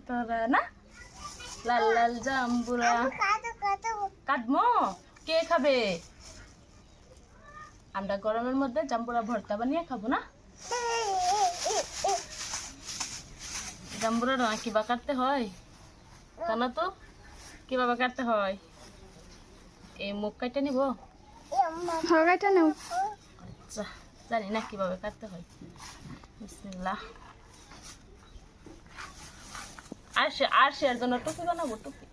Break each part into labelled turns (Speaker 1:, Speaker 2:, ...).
Speaker 1: তোরা না লাল লাল জাম্বুরা কাটমো কে খাবে আমরা গরমের মধ্যে জাম্বুরা ভর্তা বানিয়ে খাবো না জাম্বুরা না কিবা কাটতে হয় জানো তো কিভাবে কাটতে হয় এই মুখ কাটতে নিব
Speaker 2: কাটা নাও
Speaker 1: আচ্ছা জানি না কিভাবে কাটতে হয় বিসমিল্লাহ আর শেয়ার জন্য টুপি বানাবো টুপি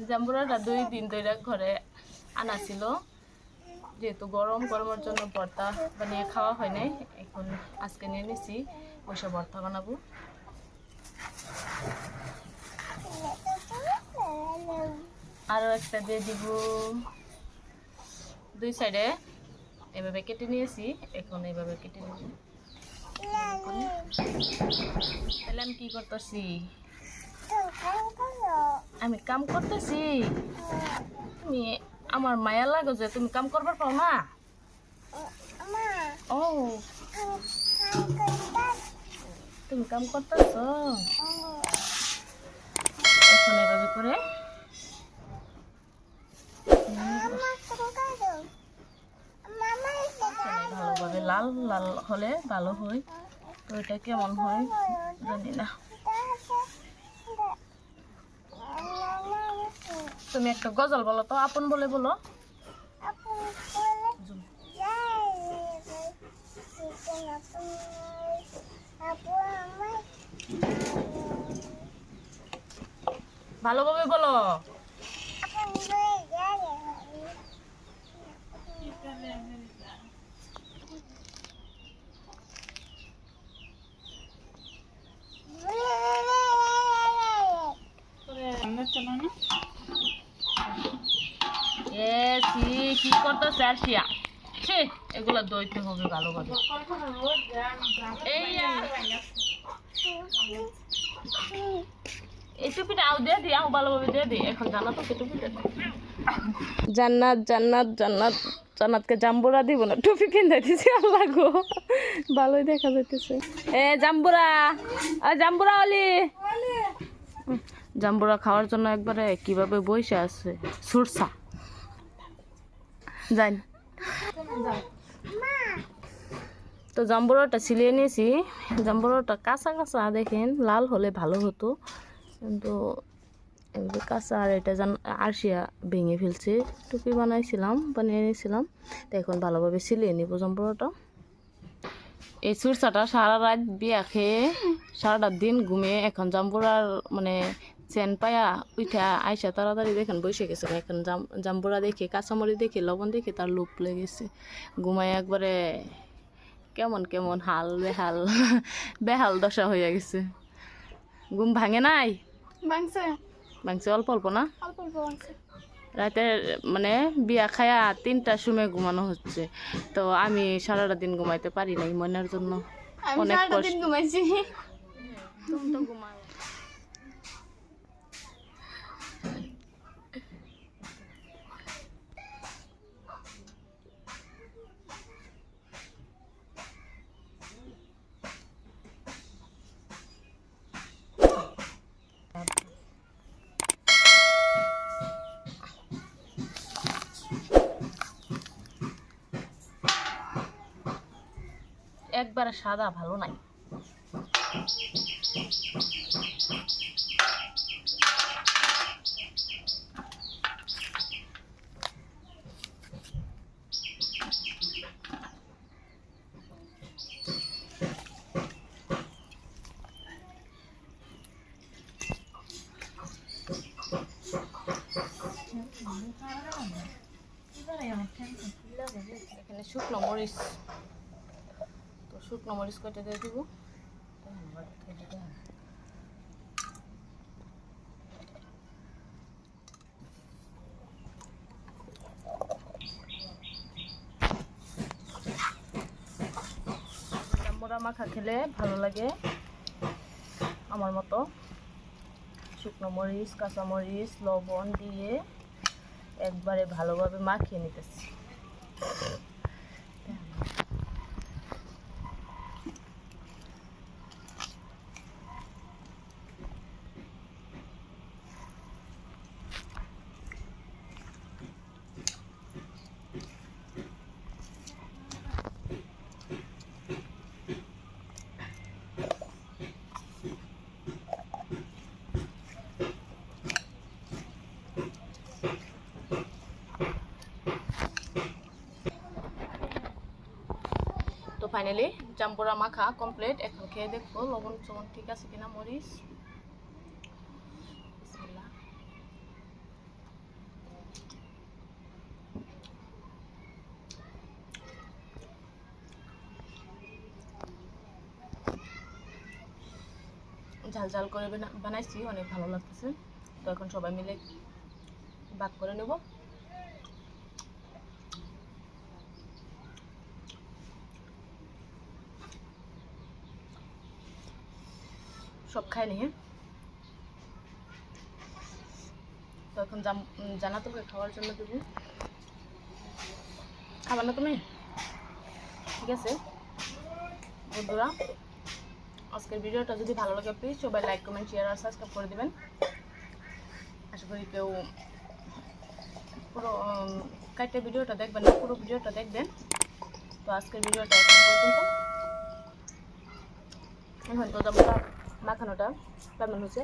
Speaker 1: জাম্বুরাটা 2 দিন ধরে ঘরে আনা ছিল যেহেতু গরমের জন্য ভর্তা বানিয়ে খাওয়া হয় নাই এখন আজকে নিয়ে নিছি ওইসব ভর্তা বানাবো আরো একটা দিয়ে দিব 2 সাইডে এভাবে কেটে নিয়েছি এখন এইভাবে কেটে নেব তাহলে আমি কি করতেছি আমি কাম করতেছি তুমি আমার মায়া লাগো যে তুমি কাম করবার পাও না ও তুমি কাম করতেছ এখন এভাবে করে ভালোভাবে লাল লাল হলে ভালো হয় তো এটা কেমন হয় জানি না তুমি একটা গজল বলো তো আপন বলে বলো ভালোভাবে বলো কি করতেছে আরশিয়া এগুলো দইতে হবে ভালোভাবে এই টুপিটা আও দিয়ে দিই আও ভালোভাবে দিয়ে দিই এখন জান্নাত তো টুপিটা জান্নাত জান্নাত জান্নাত জান্নাতকে জাম্বুরা দিব না টুপি কিনে দিছি আল্লাহ গো ভালোই দেখা যাইতেছে জাম্বুরা জাম্বুরা অলি জাম্বুরা খাওয়ার জন্য একবারে কিভাবে বসে আছে সুরসা যাই তো জাম্বুরাটা ছিলিয়ে নিয়েছি জাম্বুরাটা কাঁচা কাঁচা দেখেন লাল হলে ভালো হতো কিন্তু কাঁচা আর এটা আরশিয়া ভেঙে ফেলছে টুপি বানিয়ে নিয়েছিলাম তো এখন ভালোভাবে ছিলিয়ে নিব জাম্বুরাটা এই সুরসাটা সারা রাত বিয়া খেয়ে সারাটা দিন ঘুমিয়ে এখন জাম্বুরার মানে চেন পায়া উঠা আইসা তাড়াতাড়ি দেখেন বসে গেছে এখন জাম্বুরা দেখে কাঁচামরি দেখে লবণ দেখে তার লোভ লেগেছে ঘুমায় একবারে কেমন কেমন হাল বেহাল বেহাল দশা হয়ে গেছে ঘুম ভাঙে নাই ভাঙছে অল্প অল্প না রাতে মানে বিয়া খায়া 3টার সময় ঘুমানো হচ্ছে তো আমি সারাটা দিন ঘুমাইতে পারি নাই মনের জন্য অনেক কষ্ট ঘুমাইছি তুমি তো ঘুমাও একবারে সাদা ভালো নাই এখানে শুকনো মরিচ তো শুকনো মরিচ কয়টা দিয়ে দিব জাম্বুরা মাখা খেলে ভালো লাগে আমার মতো শুকনো মরিচ কাঁচা মরিচ লবণ দিয়ে একবারে ভালোভাবে মাখিয়ে নিতেছি ফাইনালি জাম্বুরা মাখা কমপ্লিট। এখন খেয়ে দেখবো লবণ চবণ ঠিক আছে কিনা। মরিচ, বিসমিল্লাহ। ঝাল ঝাল করে বানাইছি, অনেক ভালো লাগতেছে। তো এখন সবাই মিলে ভাগ করে নেব। সব খাই নিয়ে তো এখন জান্নাতুলকে খাওয়ার জন্য দেবো। খাবার না তুমি? ঠিক আছে বন্ধুরা, আজকের ভিডিওটা যদি ভালো লাগে প্লিজ সবাই লাইক কমেন্ট শেয়ার আর সাবস্ক্রাইব করে দেবেন। আশা করি কেউ পুরো কাইটে ভিডিওটা দেখবেন না, পুরো ভিডিওটা দেখবেন। তো আজকের ভিডিওটা এখন পর্যন্ত। এখন তো জাম্বুরা মাখানোটা কেমন হয়েছে?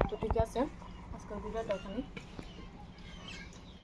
Speaker 1: তো ঠিক আছে, আজকের ভিডিওটা এখানে।